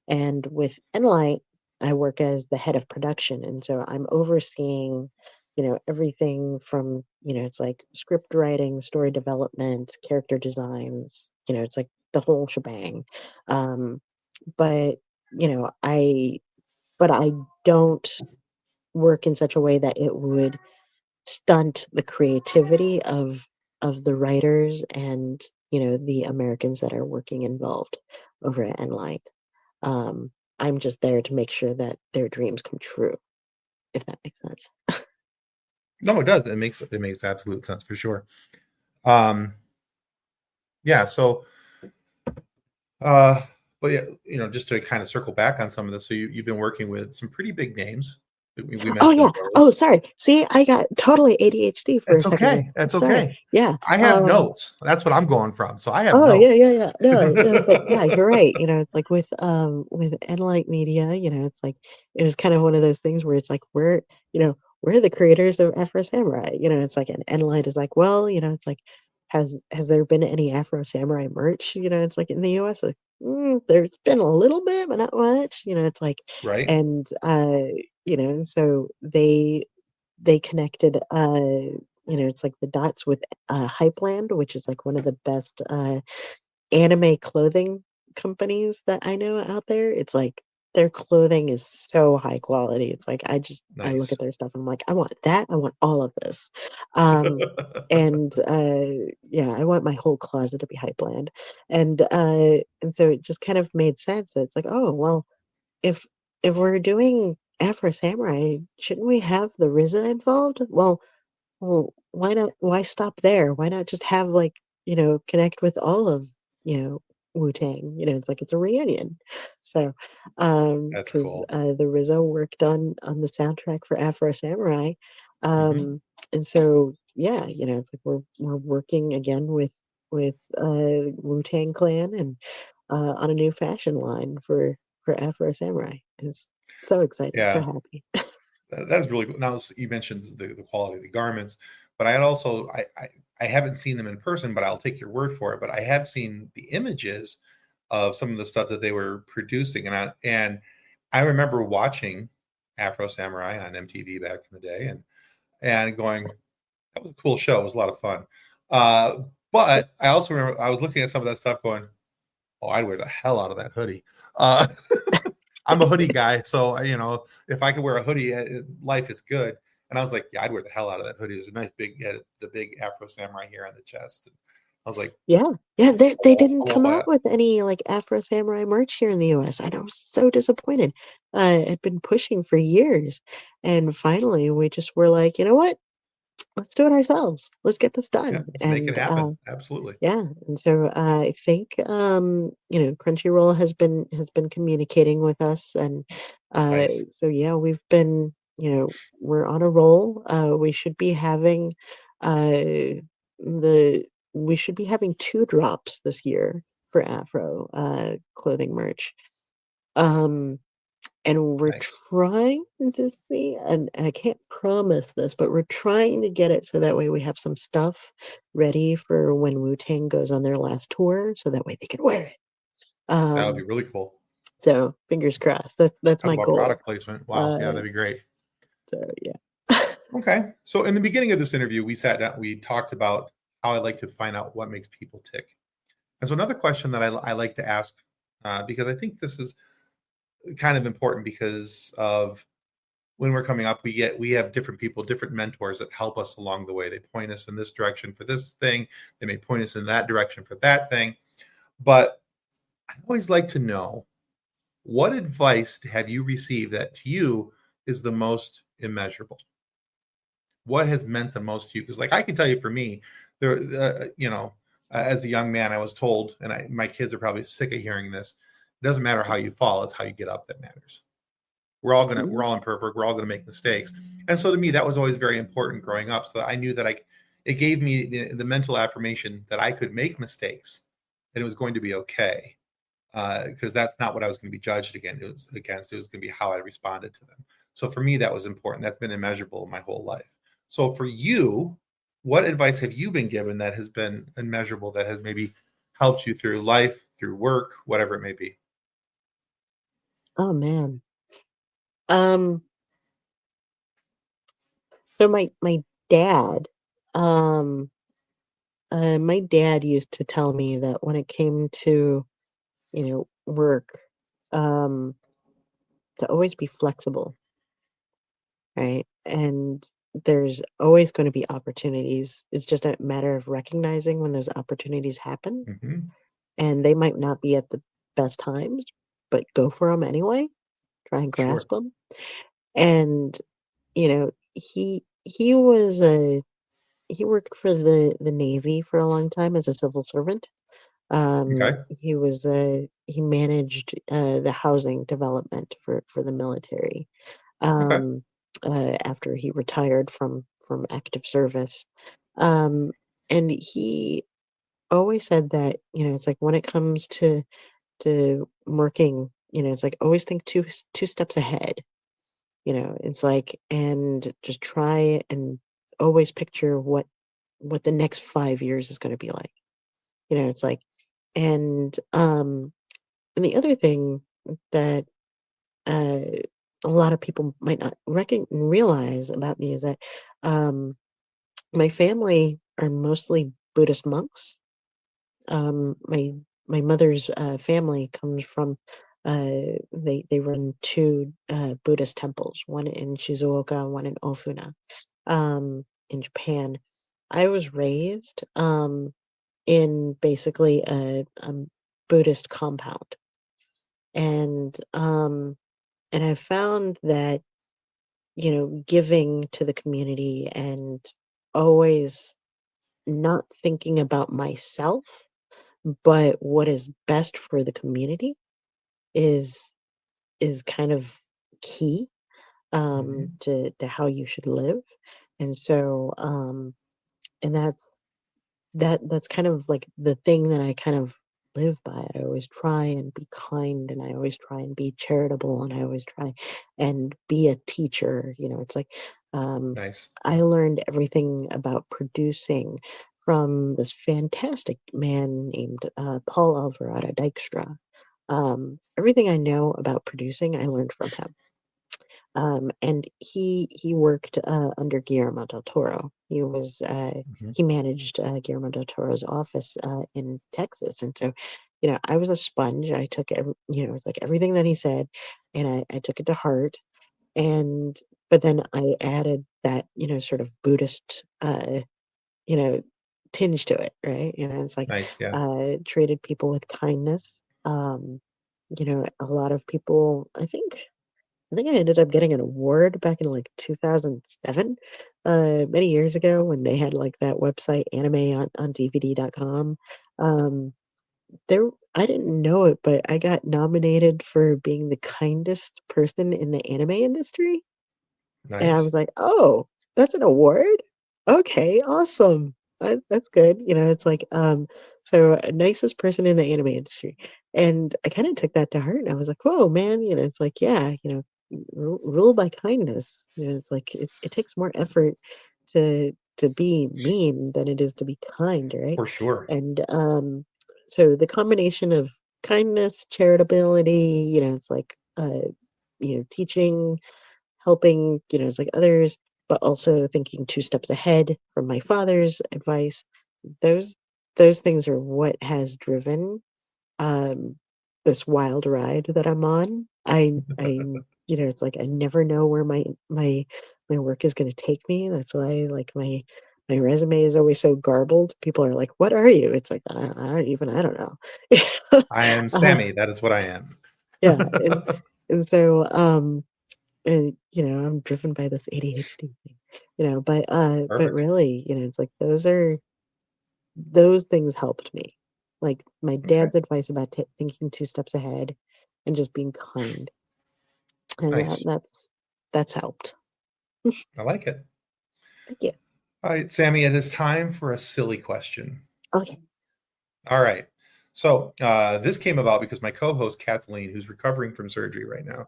And with Enlight, I work as the head of production, and so I'm overseeing, everything from, it's like script writing, story development, character designs, it's like the whole shebang. Um, but, I don't work in such a way that it would stunt the creativity of the writers and, the Americans that are working involved over at Enlight. Um, I'm just there to make sure that their dreams come true, if that makes sense. No, it does. It makes absolute sense for sure. Um, yeah. So, uh, but yeah, just to kind of circle back on some of this. So you've been working with some pretty big names. We Oh, yeah. mentioned Oh, those. sorry. See, I got totally ADHD for a It's second there. okay. That's Sorry. okay. Yeah. I have notes. That's what I'm going from. So I have Oh, yeah, notes. yeah, yeah. No, no, but yeah, you're right. It's like with Enlight Media, it's like it was kind of one of those things where it's like we're the creators of Afro Samurai. It's like, and Enlight is like, well, it's like, has there been any Afro Samurai merch? It's like in the US, like, there's been a little bit, but not much. It's like, Right. and so they connected, it's like the dots with Hypeland, which is like one of the best anime clothing companies that I know out there. It's like their clothing is so high quality. It's like I look Nice. at their stuff and I'm like, I want that. I want all of this. Um and yeah, I want my whole closet to be Hypeland. And so it just kind of made sense. It's like, oh well, if if we're doing Afro Samurai, shouldn't we have the RZA involved? Well, why not, why stop there? Why not just have, like, connect with all of, you know, Wu-Tang? It's like it's a reunion. So, That's 'cause, cool. the Rizzo worked on the soundtrack for Afro Samurai, Hmm. and so, yeah, it's like we're working again with, Wu-Tang Clan and, on a new fashion line for Afro Samurai. It's so excited, so Yeah. happy. That is really cool. Now you mentioned the quality of the garments, but I had also I haven't seen them in person, but I'll take your word for it. But I have seen the images of some of the stuff that they were producing, and I remember watching Afro Samurai on MTV back in the day, and going, that was a cool show. It was a lot of fun. But I also remember I was looking at some of that stuff, going, oh, I'd wear the hell out of that hoodie. Uh, I'm a hoodie guy, so if I could wear a hoodie, life is good. And I was like, yeah, I'd wear the hell out of that hoodie. It was a nice big, yeah, the big Afro Samurai here on the chest. And I was like, Yeah. Yeah, they I didn't won't come buy out it. with any, like, Afro Samurai merch here in the US, and I was so disappointed. I'd been pushing for years, and finally, we just were like, "You know what? let's do it ourselves. Let's get this Yeah, done. let's make it And happen. Absolutely. yeah, and so I think Crunchyroll has been communicating with us, and Nice. so yeah, we've been we're on a roll. We should be having the we should be having two drops this year for Afro clothing merch. Um, and we're Nice. trying to see, and I can't promise this, but we're trying to get it so that way we have some stuff ready for when Wu Tang goes on their last tour, so that way they can wear it. That would be Um, really cool. so fingers crossed. That's Talk my about goal. product placement. Wow. Yeah, Uh, that'd be great. so yeah. Okay. So in the beginning of this interview, we sat down, we talked about how I like to find out what makes people tick. And so another question that I like to ask, because I think this is kind of important because of when we're coming up, we have different people, different mentors that help us along the way. They point us in this direction for this thing. They may point us in that direction for that thing. But I always like to know, what advice have you received that to you is the most immeasurable? What has meant the most to you? Because, like, I can tell you, for me, there, as a young man, I was told, and my kids are probably sick of hearing this. It doesn't matter how you fall; it's how you get up that matters. We're Mhm. all imperfect. We're all gonna make mistakes, and so to me, that was always very important growing up. So I knew that it gave me the mental affirmation that I could make mistakes, and it was going to be okay, because that's not what I was going to be judged against. It was going to be how I responded to them. So for me, that was important. That's been immeasurable my whole life. So for you, what advice have you been given that has been immeasurable, that has maybe helped you through life, through work, whatever it may be? Oh man. Um. So my dad, um, my dad used to tell me that when it came to work, um, to always be flexible, right? And there's always going to be opportunities. It's just a matter of recognizing when those opportunities happen, Mm-hmm. and they might not be at the best times, but go for them anyway. Try and Sure. grasp them. And he worked for the Navy for a long time as a civil servant. Okay. He managed the housing development for the military. Okay. um, After he retired from active service. Um, and he always said that it's like when it comes to working, it's like always think two steps ahead. It's like, and just try and always picture what the next 5 years is going to be like. It's like, and and the other thing that uh, a lot of people might not realize about me is that um, my family are mostly Buddhist monks. My mother's family comes from they run two Buddhist temples, one in Shizuoka, one in Ofuna, in Japan. I was raised in basically a Buddhist compound, and I found that giving to the community and always not thinking about myself, but what is best for the community is kind of key Mm-hmm. to how you should live. And so and that's kind of like the thing that I kind of live by. I always try and be kind, and I always try and be charitable, and I always try and be a teacher. It's like um, Nice. I learned everything about producing from this fantastic man named Paul Alvarado Dijkstra. Everything I know about producing, I learned from him. And he worked under Guillermo del Toro. Mm-hmm. He managed Guillermo del Toro's office in Texas, and so I was a sponge. I took it's like everything that he said, and I took it to heart. And but then I added that sort of Buddhist you know tinge to it, right? It's like Nice. Yeah. treated people with kindness. Um, a lot of people, I think, I think I ended up getting an award back in like 2007, many years ago when they had like that website anime on DVD.com. Um, there, I didn't know it, but I got nominated for being the kindest person in the anime industry. And I Nice. was like, "Oh, that's an award? Okay, awesome. That's good." It's like, so nicest person in the anime industry. And I kind of took that to heart and I was like, "Whoa, man, it's like, yeah, rule by kindness." It's like it takes more effort to be mean than it is to be kind, right? For sure. And so the combination of kindness, charitability, it's like teaching, helping, it's like others, but also thinking 2 steps ahead from my father's advice. Those those things are what has driven, um, this wild ride that I'm on. It's like I never know where my work is gonna take me. That's why, like, my resume is always so garbled. People are like, "What are you?" It's like, I don't know." I am Uh, Sammy. That is what I am. yeah, and so, and, I'm driven by this ADHD thing, but Perfect. really, it's like those things helped me. Like my Okay. dad's advice about thinking 2 steps ahead and just being kind, and Nice. that's helped. I like it. Thank you. All right, Sammy, it is time for a silly question. Okay. All right. So this came about because my co-host Kathleen, who's recovering from surgery right now,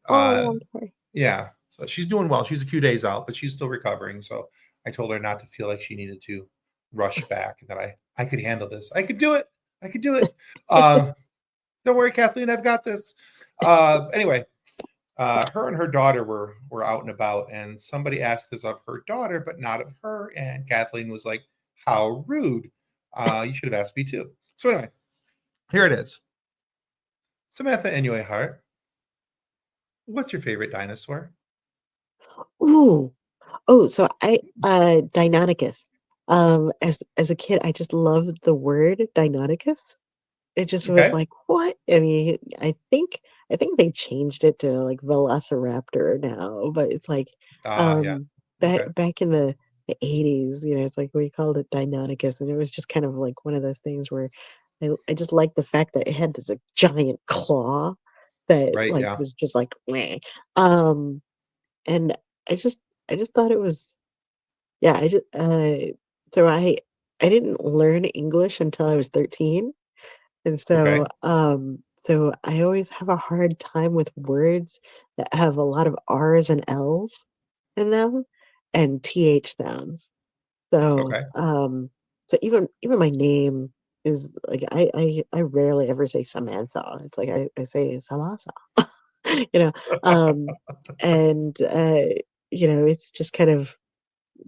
Oh, uh, I'm sorry. yeah, so she's doing well. She's a few days out, but she's still recovering. So I told her not to feel like she needed to rush back, and that I could handle this. I could do it. I could do it. Um, don't worry, Kathleen, I've got this. Anyway, her and her daughter were out and about, and somebody asked this of her daughter, but not of her. And Kathleen was like, "How rude! You should have asked me too." So anyway, here it is. Samantha Inoue-Harte, what's your favorite dinosaur? Ooh. Oh, so Deinonychus. As a kid, I just loved the word Deinonychus. It just was Okay. like, "What?" I mean, I think they changed it to, like, Velociraptor now, but it's like, Yeah. Okay. back in the '80s, it's like we called it Deinonychus, and it was just kind of like one of those things where I just liked the fact that it had this, like, giant claw that, Right. like, Yeah. was just like, "Meh." Um, and I just I just thought it was yeah, so I didn't learn English until I was 13. And so, Okay. so I always have a hard time with words that have a lot of R's and L's in them and TH sounds. So, Okay. so even my name is like I rarely ever say Samantha. It's like I say Samantha, you know, um, and it's just kind of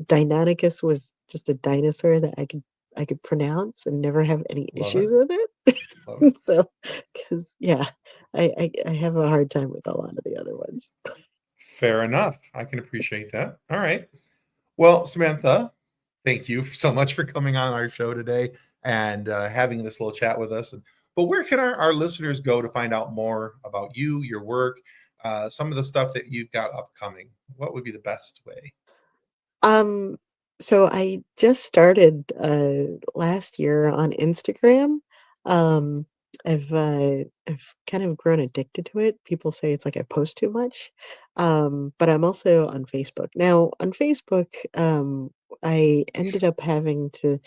Deinonychus was just a dinosaur that I could pronounce and never have any Love it. issues with it. Love it. So, because yeah, I have a hard time with a lot of the other ones. Fair enough. I can appreciate that. All right. Well, Samantha, thank you so much for coming on our show today and having this little chat with us. But where can our listeners go to find out more about you, your work, some of the stuff that you've got upcoming? What would be the best way? Um, so I just started last year on Instagram. Um, I've kind of grown addicted to it. People say it's like I post too much. But I'm also on Facebook. Now, on Facebook, I ended up having to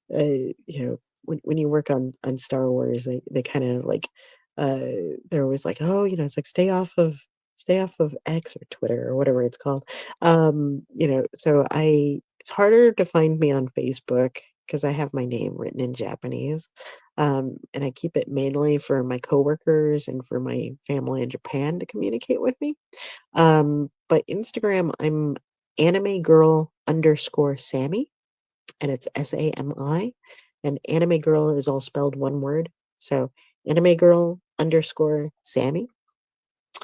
when you work on Star Wars, they kind of like they're always like, oh, it's like stay off of X or Twitter or whatever it's called. So it's harder to find me on Facebook because I have my name written in Japanese. And I keep it mainly for my coworkers and for my family in Japan to communicate with me. But Instagram, I'm anime girl underscore Sammy, and it's SAMI, and anime girl is all spelled one word. So anime girl underscore Sammy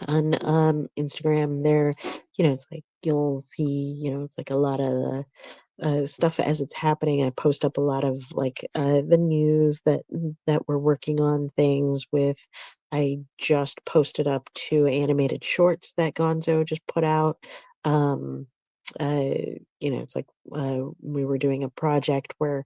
on Instagram there. It's like you'll see, it's like a lot of stuff as it's happening. I post up a lot of like the news that we're working on things with. I just posted up 2 animated shorts that Gonzo just put out. Um, uh, it's like we were doing a project where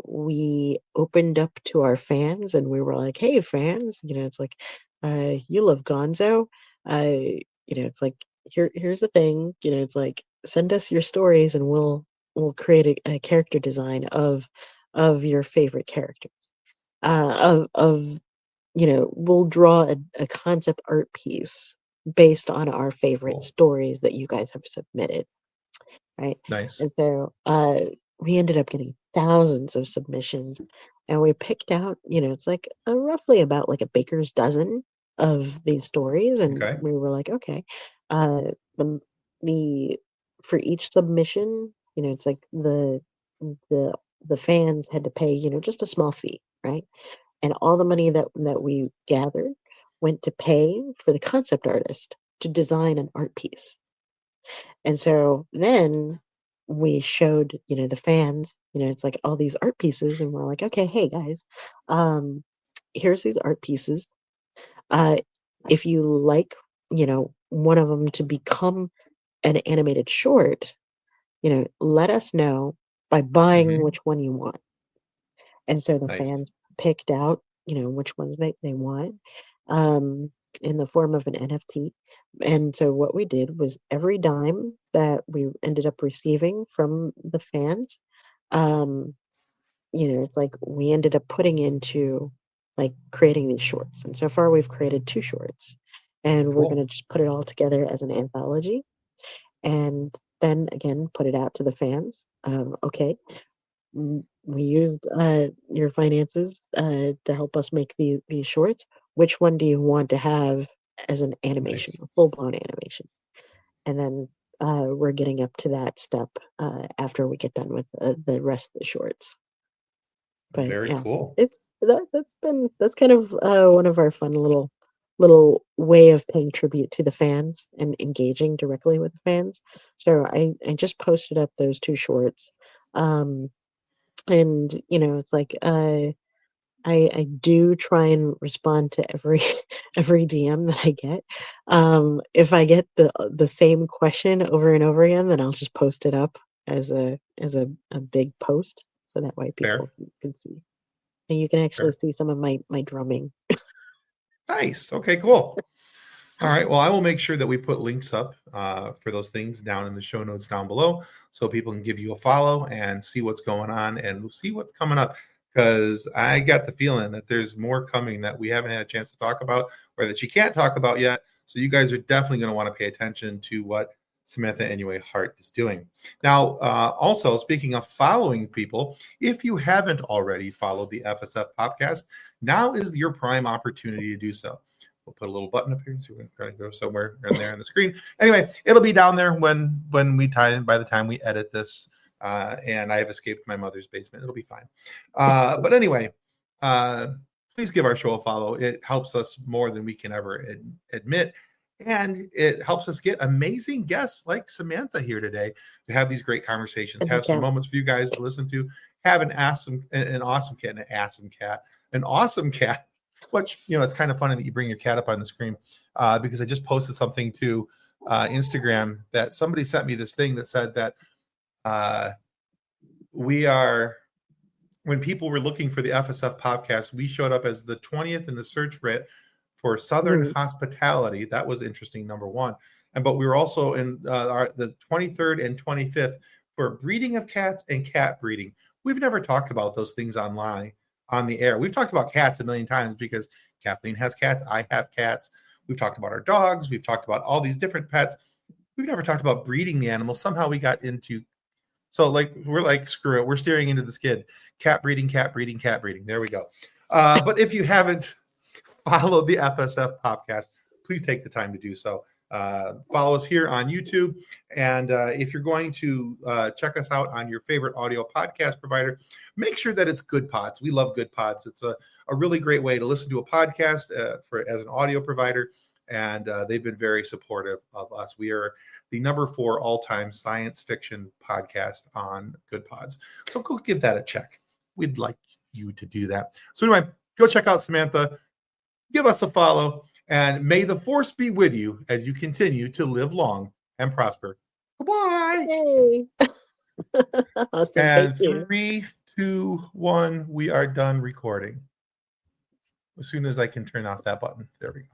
we opened up to our fans and we were like, "Hey, fans, it's like you love Gonzo. It's like here's the thing. It's like send us your stories and we'll create a character design of your favorite characters. Of we'll draw a concept art piece based on our favorite Cool. stories that you guys have submitted, right? Nice. And so we ended up getting thousands of submissions, and we picked out, it's like roughly about like a baker's dozen of these stories, and Okay. we were like, okay, uh, the the for each submission, it's like the the fans had to pay, just a small fee, right? And all the money that we gathered went to pay for the concept artist to design an art piece. And so then we showed, the fans, it's like all these art pieces, and we're like, okay, hey guys, um, here's these art pieces. Uh, if you like, one of them to become an animated short, let us know by buying Hmm. which one you want. And so the Nice. fans picked out, which ones they wanted, um, in the form of an NFT. And so what we did was every dime that we ended up receiving from the fans, um, it's like we ended up putting into like creating these shorts. And so far we've created 2 shorts. And we're Cool. gonna just put it all together as an anthology and then again put it out to the fans. Okay, we used your finances to help us make these shorts. Which one do you want to have as an animation, Nice. a full blown animation? And then we're getting up to that step after we get done with the rest of the shorts. But Very yeah, cool. that's kind of one of our fun little way of paying tribute to the fans and engaging directly with the fans. So I just posted up those 2 shorts. Um, and, it's like, I do try and respond to every every DM that I get. If I get the same question over and over again, then I'll just post it up as a big post, so that way people Fair. can see. And you can actually Fair. see some of my drumming. Nice. Okay, cool. All right. Well, I will make sure that we put links up for those things down in the show notes down below so people can give you a follow and see what's going on and see what's coming up. Because I got the feeling that there's more coming that we haven't had a chance to talk about or that you can't talk about yet. So you guys are definitely going to want to pay attention to what Samantha Inoue-Harte is doing. Now, also, speaking of following people, if you haven't already followed the FSF podcast, now is your prime opportunity to do so. We'll put a little button up here, so we're going to go somewhere in there on the screen. Anyway, it'll be down there when we by the time we edit this. And I have escaped my mother's basement. It'll be fine. But anyway, please give our show a follow. It helps us more than we can ever admit. And it helps us get amazing guests like Samantha here today to have these great conversations, And the have some cat. moments for you guys to listen to, have an awesome cat, which, it's kind of funny that you bring your cat up on the screen because I just posted something to Instagram that somebody sent me this thing that said that we are, when people were looking for the FSF podcast, we showed up as the 20th in the search rate for Southern Mm, hospitality. That was interesting, number one. But we were also in the 23rd and 25th for breeding of cats and cat breeding. We've never talked about those things online on the air. We've talked about cats a million times because Kathleen has cats. I have cats. We've talked about our dogs. We've talked about all these different pets. We've never talked about breeding the animals. Somehow we got into, so like, we're like, screw it. We're steering into the skid. Cat breeding, cat breeding, cat breeding. There we go. But if you haven't followed the FSF podcast, please take the time to do so. Follow us here on YouTube. And if you're going to check us out on your favorite audio podcast provider, make sure that it's Good Pods. We love Good Pods. It's a really great way to listen to a podcast as an audio provider. and they've been very supportive of us. We are the number 4 all-time science fiction podcast on Good Pods. So go give that a check. We'd like you to do that. So anyway, go check out Samantha. Give us a follow, and may the force be with you as you continue to live long and prosper. Goodbye. Yay. Awesome. And Thank you. 3, 2, 1, we are done recording. As soon as I can turn off that button. There we go.